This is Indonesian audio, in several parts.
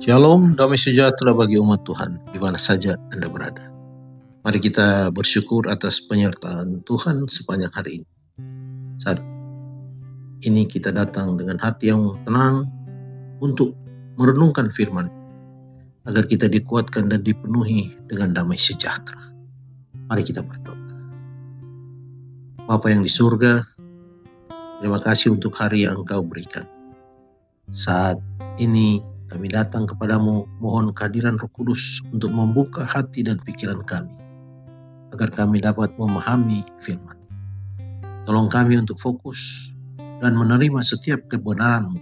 Shalom, damai sejahtera bagi umat Tuhan, di mana saja Anda berada. Mari kita bersyukur atas penyertaan Tuhan sepanjang hari ini. Saat ini kita datang dengan hati yang tenang untuk merenungkan firman, agar kita dikuatkan dan dipenuhi dengan damai sejahtera. Mari kita berdoa. Bapa yang di surga, terima kasih untuk hari yang Engkau berikan. Saat ini kami datang kepadamu, mohon kehadiran Roh Kudus untuk membuka hati dan pikiran kami, agar kami dapat memahami firman. Tolong kami untuk fokus dan menerima setiap kebenaran-Mu,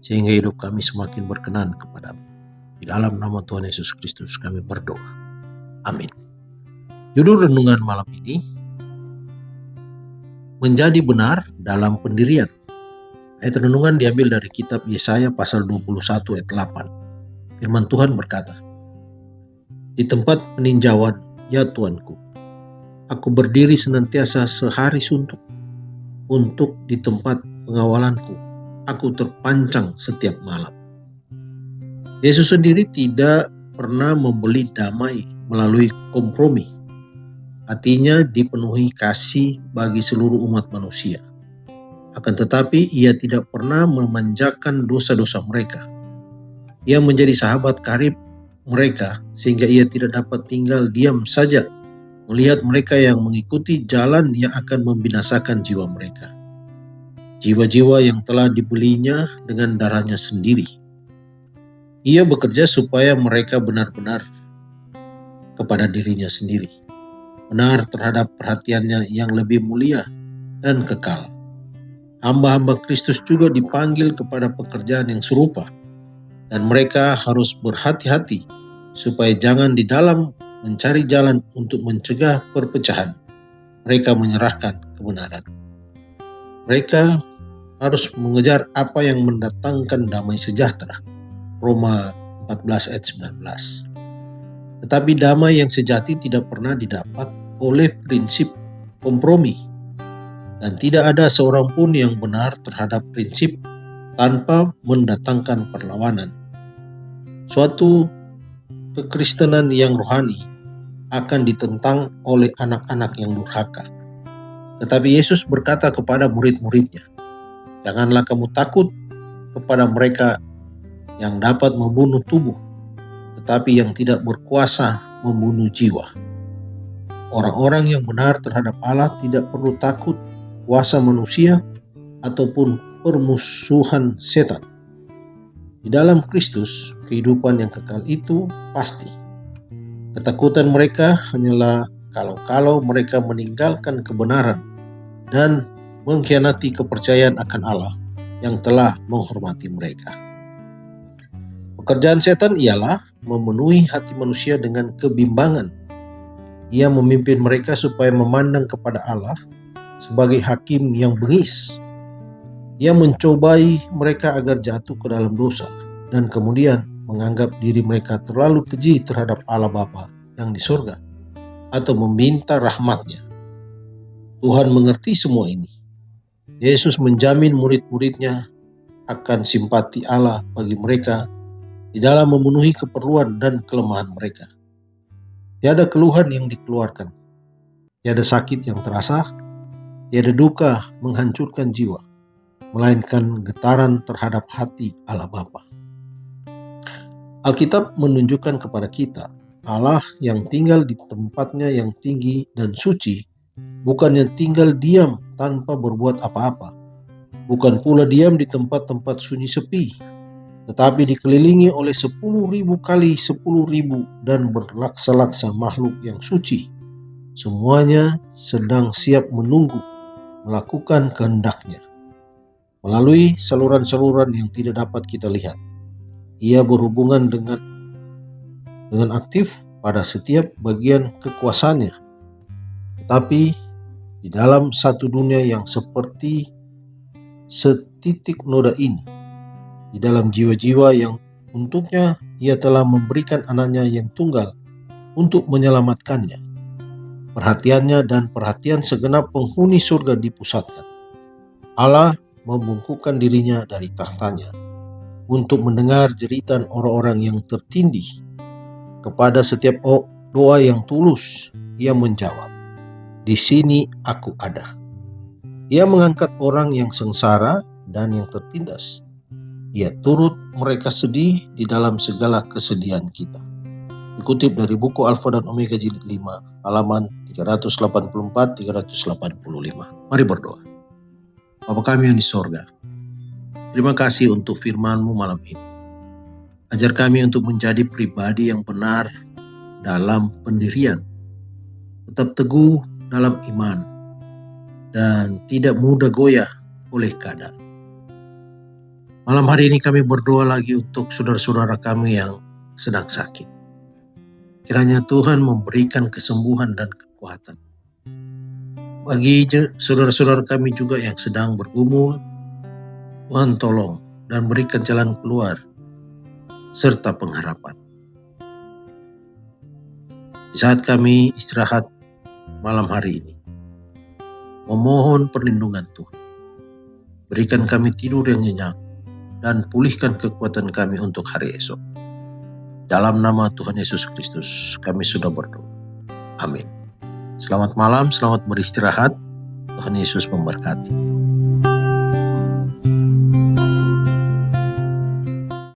sehingga hidup kami semakin berkenan kepadamu. Di dalam nama Tuhan Yesus Kristus kami berdoa. Amin. Judul renungan malam ini, menjadi benar dalam pendirian. Ayat renungan diambil dari kitab Yesaya pasal 21 ayat 8. Firman Tuhan berkata, "Di tempat peninjauan, ya Tuanku, aku berdiri senantiasa sehari suntuk. Untuk di tempat pengawalanku, aku terpancang setiap malam." Yesus sendiri tidak pernah membeli damai melalui kompromi. Hatinya dipenuhi kasih bagi seluruh umat manusia. Akan tetapi ia tidak pernah memanjakan dosa-dosa mereka. Ia menjadi sahabat karib mereka, sehingga ia tidak dapat tinggal diam saja melihat mereka yang mengikuti jalan yang akan membinasakan jiwa mereka. Jiwa-jiwa yang telah dibelinya dengan darahnya sendiri. Ia bekerja supaya mereka benar-benar kepada dirinya sendiri, benar terhadap perhatiannya yang lebih mulia dan kekal. Hamba-hamba Kristus juga dipanggil kepada pekerjaan yang serupa, dan mereka harus berhati-hati supaya jangan di dalam mencari jalan untuk mencegah perpecahan, mereka menyerahkan kebenaran. Mereka harus mengejar apa yang mendatangkan damai sejahtera. Roma 14 ayat 19. Tetapi damai yang sejati tidak pernah didapat oleh prinsip kompromi. Dan tidak ada seorang pun yang benar terhadap prinsip tanpa mendatangkan perlawanan. Suatu kekristenan yang rohani akan ditentang oleh anak-anak yang durhaka. Tetapi Yesus berkata kepada murid-muridnya, "Janganlah kamu takut kepada mereka yang dapat membunuh tubuh, tetapi yang tidak berkuasa membunuh jiwa. Orang-orang yang benar terhadap Allah tidak perlu takut kuasa manusia ataupun permusuhan setan. Di dalam Kristus, kehidupan yang kekal itu pasti. Ketakutan mereka hanyalah kalau mereka meninggalkan kebenaran dan mengkhianati kepercayaan akan Allah yang telah menghormati mereka." Pekerjaan setan ialah memenuhi hati manusia dengan kebimbangan. Ia memimpin mereka supaya memandang kepada Allah sebagai hakim yang bengis. Ia mencobai mereka agar jatuh ke dalam dosa dan kemudian menganggap diri mereka terlalu keji terhadap Allah Bapa yang di surga atau meminta rahmat-Nya. Tuhan mengerti semua ini. Yesus menjamin murid-muridnya akan simpati Allah bagi mereka di dalam memenuhi keperluan dan kelemahan mereka. Tiada keluhan yang dikeluarkan, tiada sakit yang terasa, tiada duka menghancurkan jiwa, melainkan getaran terhadap hati Allah Bapa. Alkitab menunjukkan kepada kita Allah yang tinggal di tempatnya yang tinggi dan suci, bukannya tinggal diam tanpa berbuat apa-apa, bukan pula diam di tempat-tempat sunyi sepi, tetapi dikelilingi oleh 10.000 kali 10.000 dan berlaksa-laksa makhluk yang suci. Semuanya sedang siap menunggu melakukan kehendak-Nya. Melalui saluran-saluran yang tidak dapat kita lihat, Ia berhubungan dengan aktif pada setiap bagian kekuasaannya. Tetapi di dalam satu dunia yang seperti setitik noda ini, di dalam jiwa-jiwa yang untuknya Ia telah memberikan anaknya yang tunggal untuk menyelamatkannya, perhatiannya dan perhatian segenap penghuni surga dipusatkan. Allah membungkukkan dirinya dari tahtanya. untuk mendengar jeritan orang-orang yang tertindih. Kepada setiap doa yang tulus, Ia menjawab, "Di sini aku ada." Ia mengangkat orang yang sengsara dan yang tertindas. Ia turut mereka sedih di dalam segala kesedihan kita. Dikutip dari buku Alfa dan Omega jilid 5, halaman 384-385. Mari berdoa. Bapa kami yang di sorga, terima kasih untuk firman-Mu malam ini. Ajar kami untuk menjadi pribadi yang benar dalam pendirian, tetap teguh dalam iman, dan tidak mudah goyah oleh keadaan. Malam hari ini kami berdoa lagi untuk saudara-saudara kami yang sedang sakit. Kiranya Tuhan memberikan kesembuhan dan kekuatan. Bagi saudara-saudara kami juga yang sedang bergumul, Tuhan tolong dan berikan jalan keluar serta pengharapan. Di saat kami istirahat malam hari ini, memohon perlindungan Tuhan. Berikan kami tidur yang nyenyak dan pulihkan kekuatan kami untuk hari esok. Dalam nama Tuhan Yesus Kristus kami sudah berdoa. Amin. Selamat malam, selamat beristirahat. Tuhan Yesus memberkati.